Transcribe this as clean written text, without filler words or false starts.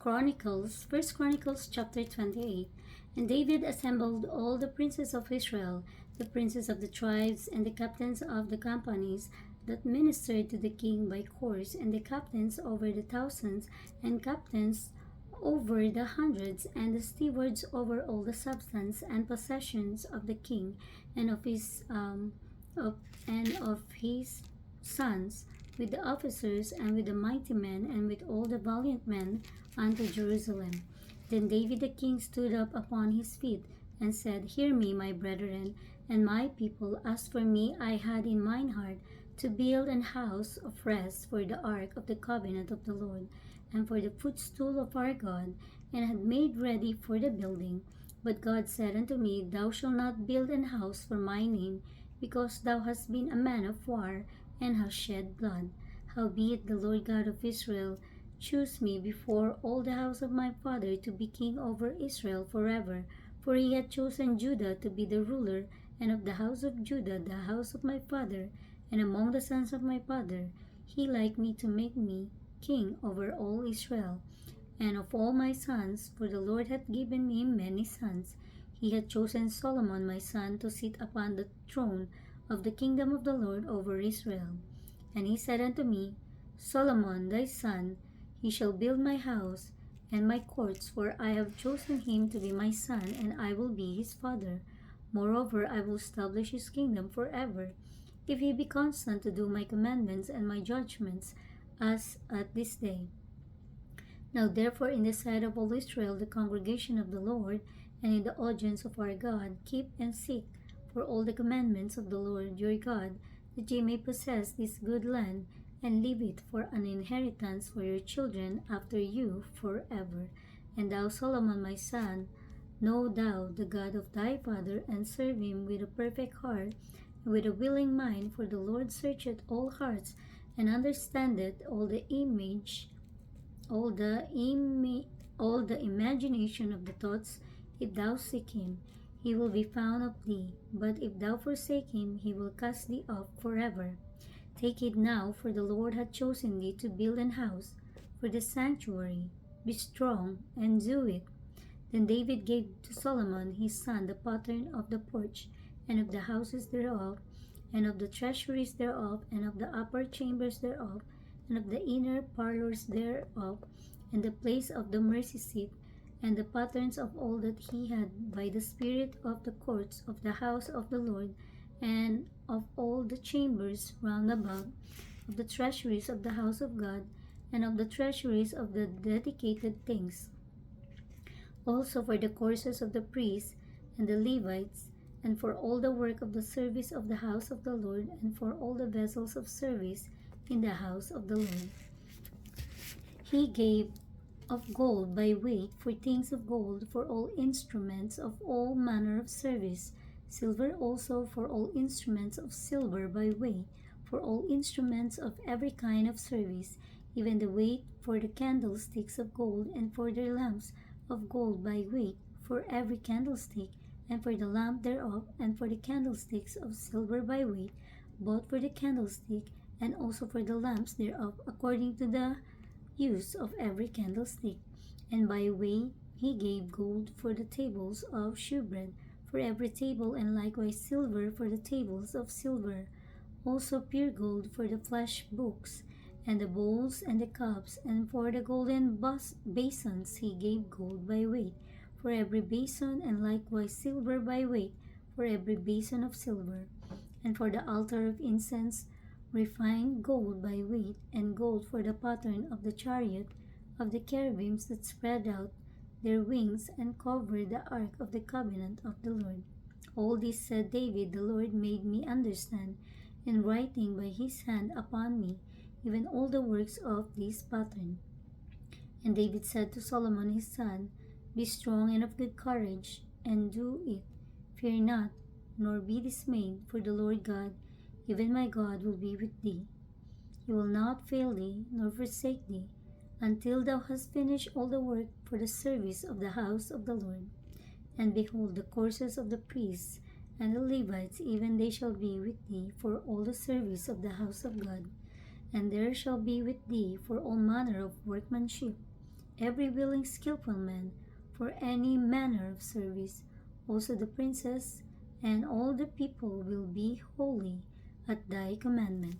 Chronicles, First Chronicles chapter 28. And David assembled all the princes of Israel, the princes of the tribes, and the captains of the companies that ministered to the king by course, and the captains over the thousands, and captains over the hundreds, and the stewards over all the substance and possessions of the king and of, of his sons, with the officers and with the mighty men and with all the valiant men unto Jerusalem. Then David the king stood up upon his feet and said, Hear me, my brethren and my people. As for me, I had in mine heart to build an house of rest for the ark of the covenant of the Lord, and for the footstool of our God, and had made ready for the building. But God said unto me, Thou shalt not build an house for my name, because thou hast been a man of war, and hast shed blood. Howbeit the Lord God of Israel chose me before all the house of my father to be king over Israel forever, for he had chosen Judah to be the ruler, and of the house of Judah the house of my father, and among the sons of my father he liked me to make me king over all Israel. And of all my sons, for the Lord hath given me many sons, he hath chosen Solomon my son to sit upon the throne of the kingdom of the Lord over Israel. And he said unto me, Solomon thy son, he shall build my house and my courts, for I have chosen him to be my son, and I will be his father. Moreover, I will establish his kingdom forever, if he be constant to do my commandments and my judgments, as at this day. Now therefore in the sight of all Israel, the congregation of the Lord, and in the audience of our God, keep and seek for all the commandments of the Lord your God, that ye may possess this good land, and leave it for an inheritance for your children after you forever. And thou, Solomon my son, know thou the God of thy father, and serve him with a perfect heart, and with a willing mind, for the Lord searcheth all hearts, and understandeth all the imagination of the thoughts. If thou seek him, he will be found of thee, but if thou forsake him, he will cast thee off forever. Take it now, for the Lord hath chosen thee to build an house for the sanctuary. Be strong, and do it. Then David gave to Solomon his son the pattern of the porch, and of the houses thereof, and of the treasuries thereof, and of the upper chambers thereof, and of the inner parlors thereof, and the place of the mercy seat, and the patterns of all that he had by the spirit of the courts of the house of the Lord, and of all the chambers round about, of the treasuries of the house of God, and of the treasuries of the dedicated things. Also for the courses of the priests and the Levites, and for all the work of the service of the house of the Lord, and for all the vessels of service in the house of the Lord. He gave of gold by weight for things of gold, for all instruments of all manner of service, silver also for all instruments of silver by weight, for all instruments of every kind of service, even the weight for the candlesticks of gold, and for their lamps of gold by weight, for every candlestick, and for the lamp thereof, and for the candlesticks of silver by weight, both for the candlestick, and also for the lamps thereof, according to the use of every candlestick. And by weight he gave gold for the tables of shewbread, for every table, and likewise silver for the tables of silver. Also pure gold for the flesh books, and the bowls and the cups, and for the golden basins he gave gold by weight, for every basin, and likewise silver by weight, for every basin of silver. And for the altar of incense, refined gold by weight, and gold for the pattern of the chariot of the cherubims that spread out their wings and covered the ark of the covenant of the Lord. All this said David, the Lord made me understand, in writing by his hand upon me, even all the works of this pattern. And David said to Solomon his son, Be strong and of good courage, and do it. Fear not, nor be dismayed, for the Lord God, even my God, will be with thee. He will not fail thee, nor forsake thee, until thou hast finished all the work for the service of the house of the Lord. And behold, the courses of the priests and the Levites, even they shall be with thee for all the service of the house of God. And there shall be with thee for all manner of workmanship, every willing skillful man for any manner of service. Also the princess and all the people will be holy at thy commandment.